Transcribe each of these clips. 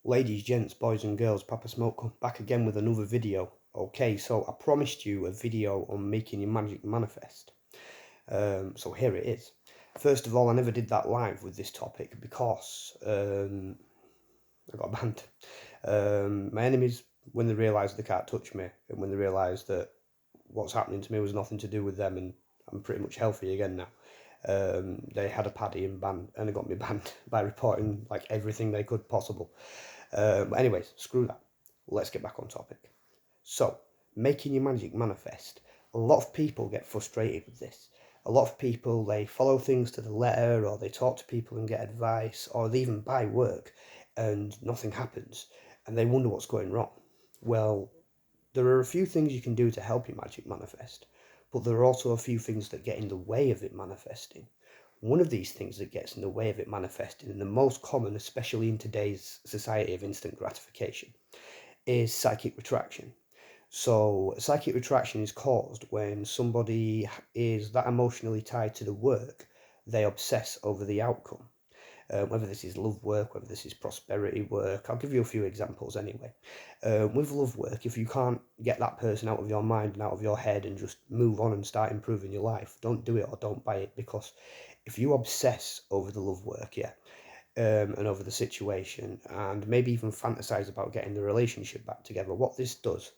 Ladies, gents, boys and girls, Papa Smoke come back again with another video. Okay, so I promised you a video on making your magic manifest. So here it is. First of all, I never did that live with this topic because I got banned. My enemies, when they realise they can't touch me, and when they realise that what's happening to me was nothing to do with them and I'm pretty much healthy again now, they had a paddy and they got me banned by reporting like everything they could possible. But anyways, screw that. Let's get back on topic. So, making your magic manifest. A lot of people get frustrated with this. A lot of people, they follow things to the letter, or they talk to people and get advice, or they even buy work and nothing happens, and they wonder what's going wrong. Well, there are a few things you can do to help your magic manifest, but there are also a few things that get in the way of it manifesting. One of these things that gets in the way of it manifesting, and the most common, especially in today's society of instant gratification, is psychic retraction. So, psychic retraction is caused when somebody is that emotionally tied to the work, they obsess over the outcome. Whether this is love work, whether this is prosperity work. I'll give you a few examples anyway. With love work, if you can't get that person out of your mind and out of your head and just move on and start improving your life, don't do it or don't buy it, because if you obsess over the love work, and over the situation, and maybe even fantasize about getting the relationship back together, what this does,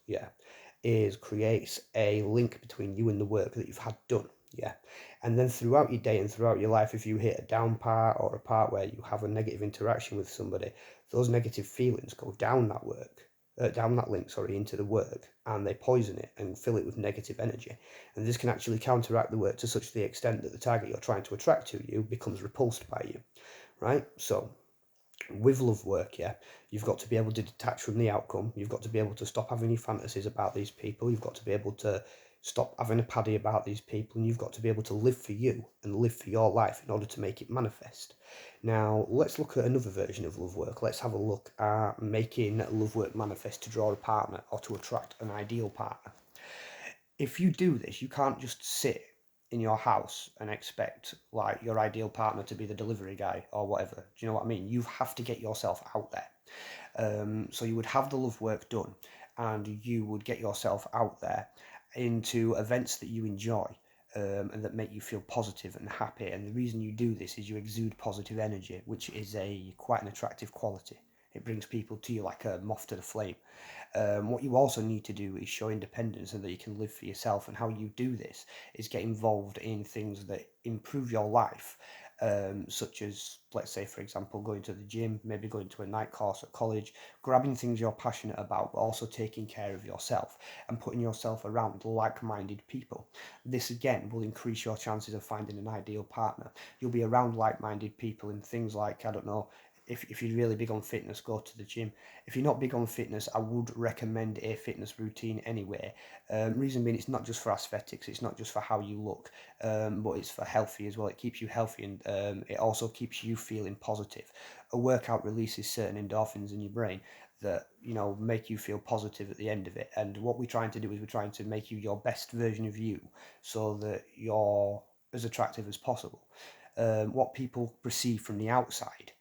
is creates a link between you and the work that you've had done. And then throughout your day and throughout your life, if you hit a down part or a part where you have a negative interaction with somebody, those negative feelings go down that link, into the work, and they poison it and fill it with negative energy. And this can actually counteract the work to such the extent that the target you're trying to attract to you becomes repulsed by you, right? So with love work, you've got to be able to detach from the outcome. You've got to be able to stop having your fantasies about these people. You've got to be able to stop having a paddy about these people, and you've got to be able to live for you and live for your life in order to make it manifest. Now, let's look at another version of love work. Let's have a look at making love work manifest to draw a partner or to attract an ideal partner. If you do this, you can't just sit in your house and expect like your ideal partner to be the delivery guy or whatever. Do you know what I mean? You have to get yourself out there. So you would have the love work done, and you would get yourself out there into events that you enjoy, and that make you feel positive and happy. And the reason you do this is you exude positive energy, which is quite an attractive quality. It brings people to you like a moth to the flame. What you also need to do is show independence and that you can live for yourself. And how you do this is get involved in things that improve your life, such as, let's say, for example, going to the gym, maybe going to a night course at college, grabbing things you're passionate about, but also taking care of yourself and putting yourself around like-minded people. This, again, will increase your chances of finding an ideal partner. You'll be around like-minded people in things like, I don't know, if you're really big on fitness, go to the gym. If you're not big on fitness, I would recommend a fitness routine anyway. Reason being, it's not just for aesthetics, it's not just for how you look, but it's for healthy as well. It keeps you healthy, and it also keeps you feeling positive. A workout releases certain endorphins in your brain that, make you feel positive at the end of it. And what we're trying to do is we're trying to make you your best version of you, so that you're as attractive as possible. What people perceive from the outside,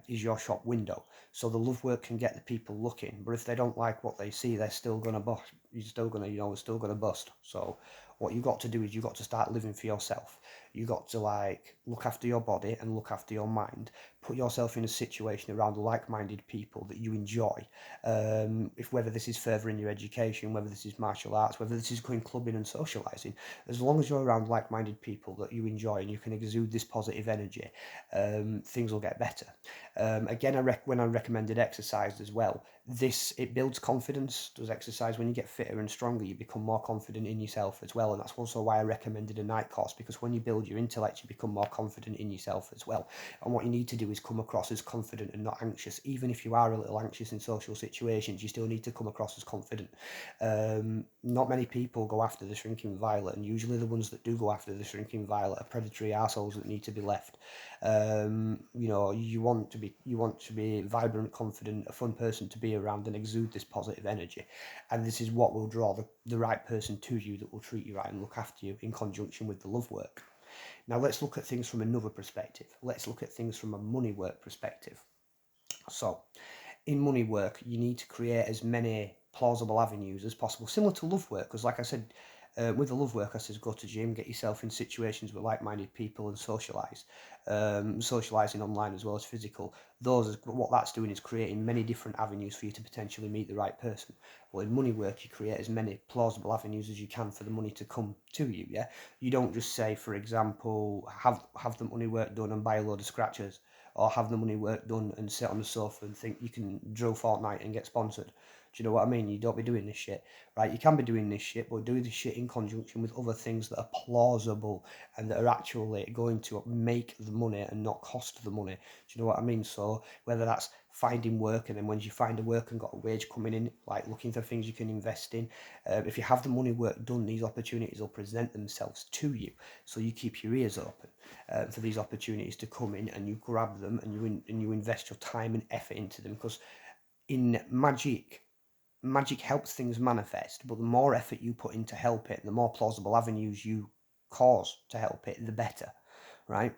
is your shop window. So the love work can get the people looking, but if they don't like what they see, they're still gonna bust. You're still gonna, they're still gonna bust. So what you got to do is you got to start living for yourself. You got to look after your body and look after your mind. Put yourself in a situation around like-minded people that you enjoy. If whether this is furthering your education, whether this is martial arts, whether this is going clubbing and socialising, as long as you're around like-minded people that you enjoy and you can exude this positive energy, things will get better. Again, when I recommended exercise as well, it builds confidence. Does exercise, when you get fitter and stronger, you become more confident in yourself as well. And that's also why I recommended a night course, because when you build your intellect, you become more confident in yourself as well. And what you need to do is come across as confident and not anxious. Even if you are a little anxious in social situations, you still need to come across as confident. Not many people go after the shrinking violet, and usually the ones that do go after the shrinking violet are predatory assholes that need to be left. You want to be vibrant, confident, a fun person to be around and exude this positive energy. And this is what will draw the right person to you, that will treat you right and look after you, in conjunction with the love work. Now let's look at things from another perspective. Let's look at things from a money work perspective. So in money work, you need to create as many plausible avenues as possible, similar to love work. Because, like I said, with the love work, I says go to gym, get yourself in situations with like-minded people, and socialise. Socialising online as well as physical. What that's doing is creating many different avenues for you to potentially meet the right person. Well, in money work, you create as many plausible avenues as you can for the money to come to you. Yeah, you don't just say, for example, have the money work done and buy a load of scratchers, or have the money work done and sit on the sofa and think you can drill Fortnite and get sponsored. Do you know what I mean? You don't be doing this shit, right? You can be doing this shit, but do this shit in conjunction with other things that are plausible and that are actually going to make the money and not cost the money. Do you know what I mean? So whether that's finding work, and then when you find a work and got a wage coming in, like looking for things you can invest in. If you have the money work done, these opportunities will present themselves to you. So you keep your ears open for these opportunities to come in, and you grab them, and you invest your time and effort into them. Because in magic helps things manifest, but the more effort you put in to help it, the more plausible avenues you cause to help it, the better, right?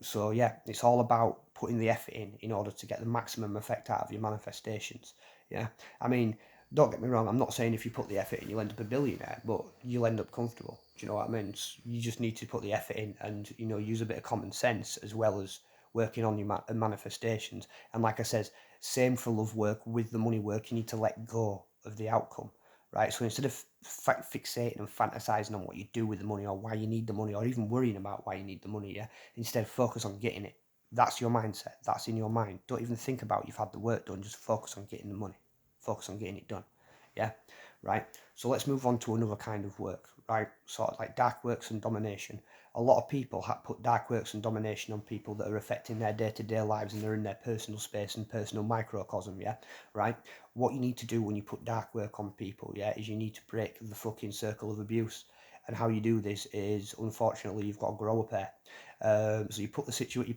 So yeah, it's all about putting the effort in order to get the maximum effect out of your manifestations. Yeah, I mean, don't get me wrong, I'm not saying if you put the effort in you'll end up a billionaire, but you'll end up comfortable. Do you know what I mean? You just need to put the effort in, and use a bit of common sense as well as working on your manifestations. And like I said, same for love work. With the money work, you need to let go of the outcome, right? So instead of fixating and fantasizing on what you do with the money, or why you need the money, or even worrying about why you need the money, yeah, instead focus on getting it. That's your mindset. That's in your mind. Don't even think about you've had the work done. Just focus on getting the money. Focus on getting it done. Yeah, right. So let's move on to another kind of work, right? Sort of like dark works and domination. A lot of people put dark works and domination on people that are affecting their day-to-day lives, and they're in their personal space and personal microcosm, yeah, right? What you need to do when you put dark work on people, yeah, is you need to break the fucking circle of abuse. And how you do this is, unfortunately, you've got to grow a pair. So you put the situation,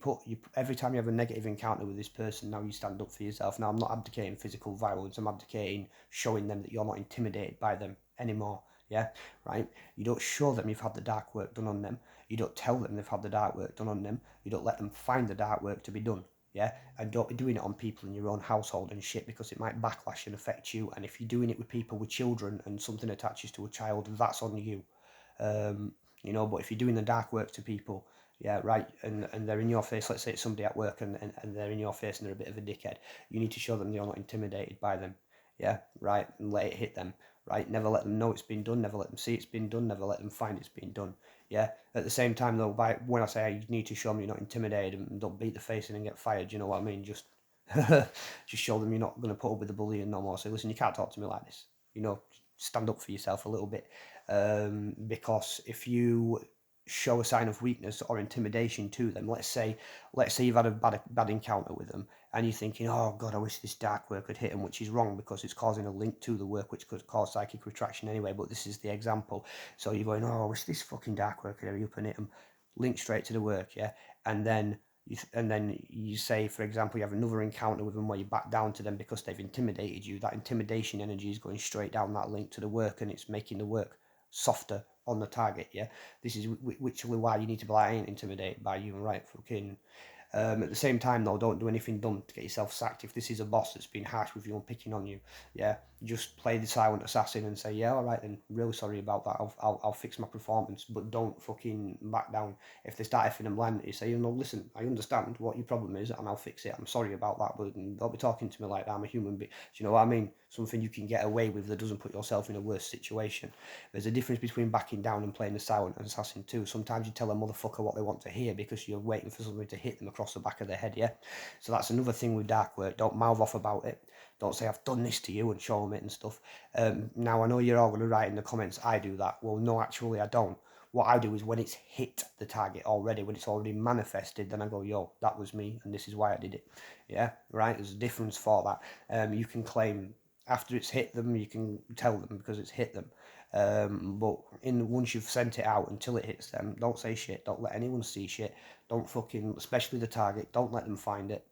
every time you have a negative encounter with this person, now you stand up for yourself. Now, I'm not abdicating physical violence, I'm abdicating showing them that you're not intimidated by them anymore. Yeah, right? You don't show them you've had the dark work done on them. You don't tell them they've had the dark work done on them. You don't let them find the dark work to be done. Yeah, and don't be doing it on people in your own household and shit, because it might backlash and affect you. And if you're doing it with people with children and something attaches to a child, that's on you. But if you're doing the dark work to people, yeah, right, and they're in your face, let's say it's somebody at work, and they're in your face and they're a bit of a dickhead, you need to show them you're not intimidated by them, yeah, right, and let it hit them, right, never let them know it's been done, never let them see it's been done, never let them find it's been done, yeah, at the same time though, when I say you need to show them you're not intimidated and don't beat the face in and get fired, you know what I mean, just show them you're not going to put up with the bullying no more. Say, listen, you can't talk to me like this. Stand up for yourself a little bit. Because if you show a sign of weakness or intimidation to them, let's say you've had a bad encounter with them, and you're thinking, oh God, I wish this dark work could hit them, which is wrong because it's causing a link to the work, which could cause psychic retraction anyway. But this is the example. So you're going, oh, I wish this fucking dark work could hurry up and hit them. Link straight to the work, yeah, and then you say, for example, you have another encounter with them where you back down to them because they've intimidated you. That intimidation energy is going straight down that link to the work, and it's making the work softer on the target. Yeah, this is which why you need to be like, I ain't intimidated by you, and right, fucking. At the same time, though, don't do anything dumb to get yourself sacked. If this is a boss that's been harsh with you and picking on you, yeah, just play the silent assassin and say, yeah, all right, then, really sorry about that. I'll fix my performance, but don't fucking back down. If they start effing and bland, you say, listen, I understand what your problem is, and I'll fix it. I'm sorry about that, but don't be talking to me like that. I'm a human being. Do you know what I mean? Something you can get away with that doesn't put yourself in a worse situation. There's a difference between backing down and playing the silent assassin too. Sometimes you tell a motherfucker what they want to hear because you're waiting for something to hit them across the back of their head, yeah? So that's another thing with dark work. Don't mouth off about it. Don't say, I've done this to you and show them it and stuff. Now, I know you're all going to write in the comments, I do that. Well, no, actually, I don't. What I do is when it's hit the target already, when it's already manifested, then I go, yo, that was me, and this is why I did it. Yeah, right? There's a difference for that. You can claim after it's hit them, you can tell them because it's hit them. But once you've sent it out, until it hits them, don't say shit. Don't let anyone see shit. Don't fucking, especially the target, don't let them find it,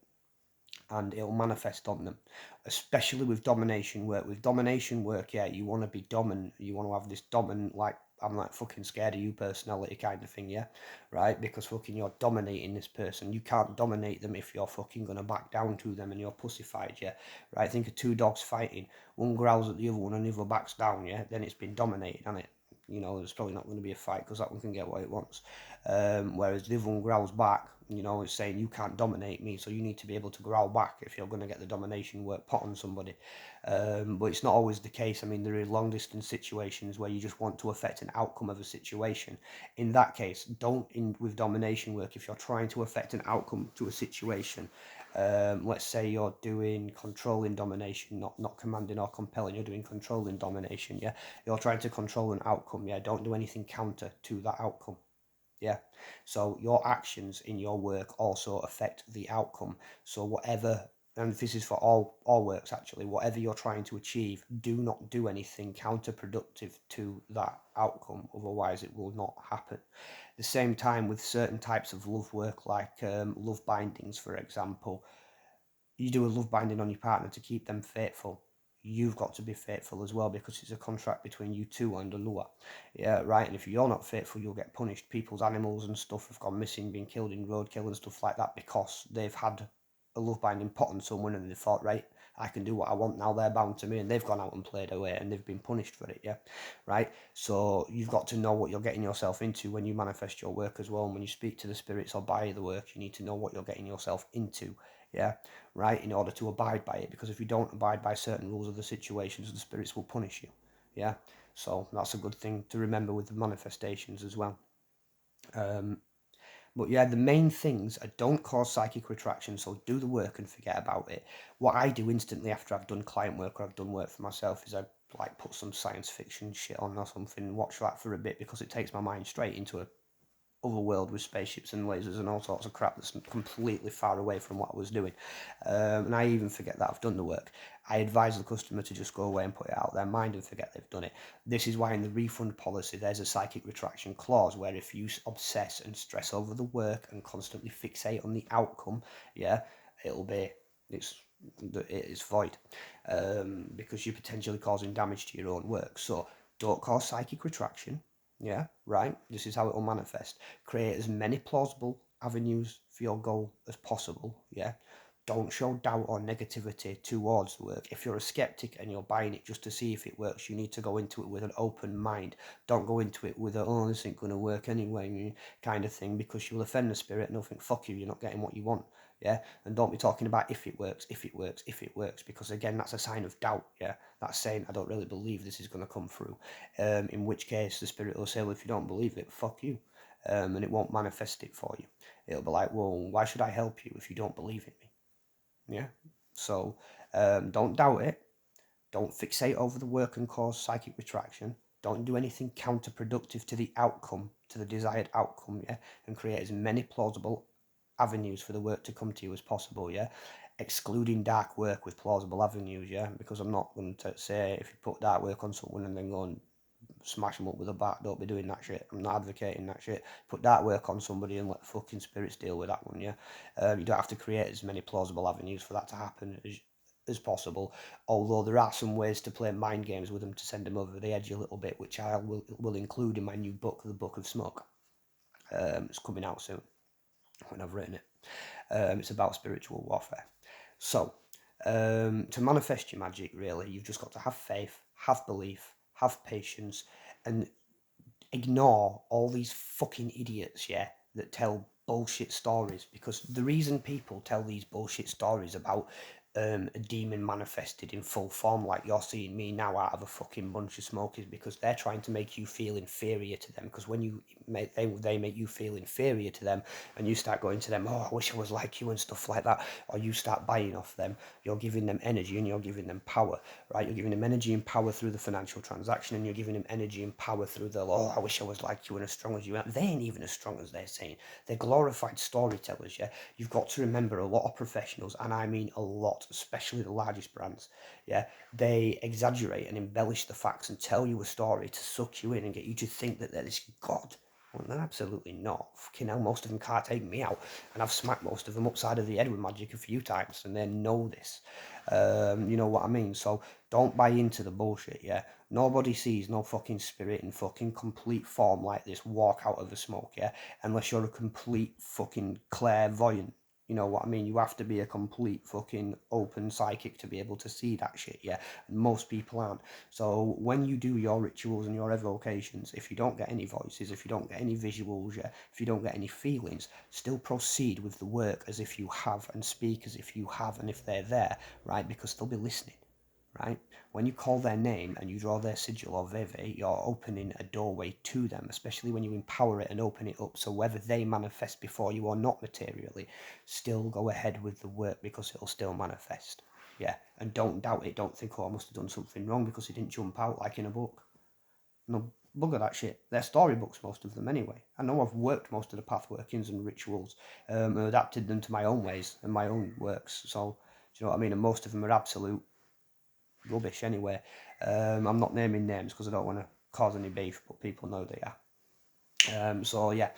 and it'll manifest on them. Especially with domination work. With domination work, yeah, you want to be dominant. You want to have this dominant, like, I'm like fucking scared of you personality kind of thing, yeah, right? Because fucking you're dominating this person. You can't dominate them if you're fucking gonna back down to them and you're pussified, yeah, right? Think of two dogs fighting, one growls at the other one and the other backs down, yeah, then it's been dominated, hasn't it? You know, there's probably not going to be a fight because that one can get what it wants. Whereas the other one growls back, you know, it's saying you can't dominate me, so you need to be able to growl back if you're going to get the domination work put on somebody. But it's not always the case. I mean, there are long distance situations where you just want to affect an outcome of a situation. In that case, don't with domination work, if you're trying to affect an outcome to a situation, let's say you're doing controlling domination, not commanding or compelling, you're doing controlling domination, yeah, you're trying to control an outcome, yeah, don't do anything counter to that outcome, yeah. So your actions in your work also affect the outcome. So whatever, and this is for all works actually, whatever you're trying to achieve, do not do anything counterproductive to that outcome, otherwise it will not happen. The same time with certain types of love work, like love bindings, for example, you do a love binding on your partner to keep them faithful. You've got to be faithful as well, because it's a contract between you two and Allah. Yeah, right. And if you're not faithful, you'll get punished. People's animals and stuff have gone missing, been killed in roadkill and stuff like that, because they've had a love binding put on someone and they thought, right, I can do what I want now, they're bound to me, and they've gone out and played away and they've been punished for it, yeah, right? So you've got to know what you're getting yourself into when you manifest your work as well, and when you speak to the spirits or buy the work, you need to know what you're getting yourself into, yeah, right, in order to abide by it, because if you don't abide by certain rules of the situations, the spirits will punish you, yeah. So that's a good thing to remember with the manifestations as well. But yeah, the main things are don't cause psychic retraction, so do the work and forget about it. What I do instantly after I've done client work or I've done work for myself is I like put some science fiction shit on or something, watch that for a bit, because it takes my mind straight into a other world with spaceships and lasers and all sorts of crap that's completely far away from what I was doing. And I even forget that I've done the work. I advise the customer to just go away and put it out of their mind and forget they've done it. This is why in the refund policy there's a psychic retraction clause, where if you obsess and stress over the work and constantly fixate on the outcome, yeah, it's void, because you're potentially causing damage to your own work. So don't cause psychic retraction. Yeah, right. This is how it will manifest. Create as many plausible avenues for your goal as possible. Yeah. Don't show doubt or negativity towards the work. If you're a skeptic and you're buying it just to see if it works, you need to go into it with an open mind. Don't go into it with a, oh, this ain't going to work anyway, kind of thing, because you'll offend the spirit and they'll think, fuck you, you're not getting what you want. Yeah. And don't be talking about if it works, if it works, if it works, because again, that's a sign of doubt. Yeah. That's saying, I don't really believe this is going to come through. In which case the spirit will say, well, if you don't believe it, fuck you. And it won't manifest it for you. It'll be like, well, why should I help you if you don't believe in me? Yeah. So don't doubt it. Don't fixate over the work and cause psychic retraction. Don't do anything counterproductive to the outcome, to the desired outcome, yeah? And create as many plausible avenues for the work to come to you as possible, yeah? Excluding dark work with plausible avenues, yeah? Because I'm not going to say if you put dark work on someone and then go and smash them up with a bat, don't be doing that shit. I'm not advocating that shit. Put that work on somebody and let the fucking spirits deal with that one, yeah? You don't have to create as many plausible avenues for that to happen as possible, although there are some ways to play mind games with them to send them over the edge a little bit, which I will include in my new book, The Book of Smoke. It's coming out soon when I've written it. It's about spiritual warfare. So, to manifest your magic, really, you've just got to have faith, have belief, have patience, and ignore all these fucking idiots, yeah, that tell bullshit stories. Because the reason people tell these bullshit stories about a demon manifested in full form, like you're seeing me now out of a fucking bunch of smoke, is because they're trying to make you feel inferior to them. Because when you make they make you feel inferior to them, and you start going to them, oh, I wish I was like you and stuff like that, or you start buying off them, you're giving them energy and you're giving them power, right? You're giving them energy and power through the financial transaction, and you're giving them energy and power through the, oh, I wish I was like you and as strong as you are. They ain't even as strong as they're saying. They're glorified storytellers, yeah? You've got to remember, a lot of professionals, and I mean a lot, especially the largest brands, yeah, they exaggerate and embellish the facts and tell you a story to suck you in and get you to think that they're this god, Well, they're absolutely not. Fucking hell, most of them can't take me out. And I've smacked most of them upside of the head with Magick a few times, and they know this. You know what I mean? So don't buy into the bullshit, yeah? Nobody sees no fucking spirit in fucking complete form like this walk out of the smoke, yeah? Unless you're a complete fucking clairvoyant. You know what I mean? You have to be a complete fucking open psychic to be able to see that shit, yeah? And most people aren't. So when you do your rituals and your evocations, if you don't get any voices, if you don't get any visuals, yeah, if you don't get any feelings, still proceed with the work as if you have and speak as if you have and if they're there, right? Because they'll be listening, right? When you call their name and you draw their sigil or veve, you're opening a doorway to them, especially when you empower it and open it up. So whether they manifest before you or not materially, still go ahead with the work because it'll still manifest. Yeah, and don't doubt it. Don't think, oh, I must have done something wrong because it didn't jump out like in a book. No, bugger that shit. They're storybooks, most of them anyway. I know I've worked most of the path workings and rituals, and adapted them to my own ways and my own works. So, do you know what I mean? And most of them are absolute rubbish anyway. I'm not naming names because I don't want to cause any beef, but people know they are. So yeah,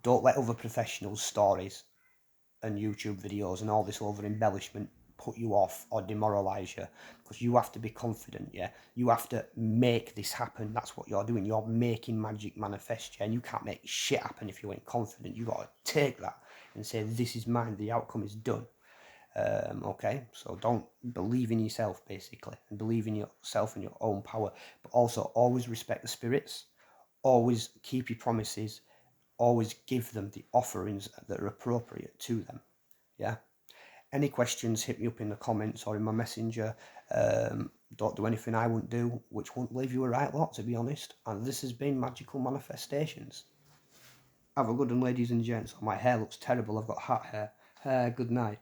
don't let other professionals' stories and YouTube videos and all this over embellishment put you off or demoralize you, because you have to be confident. Yeah, you have to make this happen. That's what you're doing. You're making magic manifest, yeah, and you can't make shit happen if you ain't confident. You got to take that and say, this is mine, the outcome is done. Okay, so don't believe in yourself, basically, and believe in yourself and your own power, but also always respect the spirits, always keep your promises, always give them the offerings that are appropriate to them. Yeah. Any questions, hit me up in the comments or in my messenger. Don't do anything I wouldn't do, which won't leave you a right lot, to be honest. And this has been Magical Manifestations. Have a good one, ladies and gents. My hair looks terrible. I've got hat hair. Good night.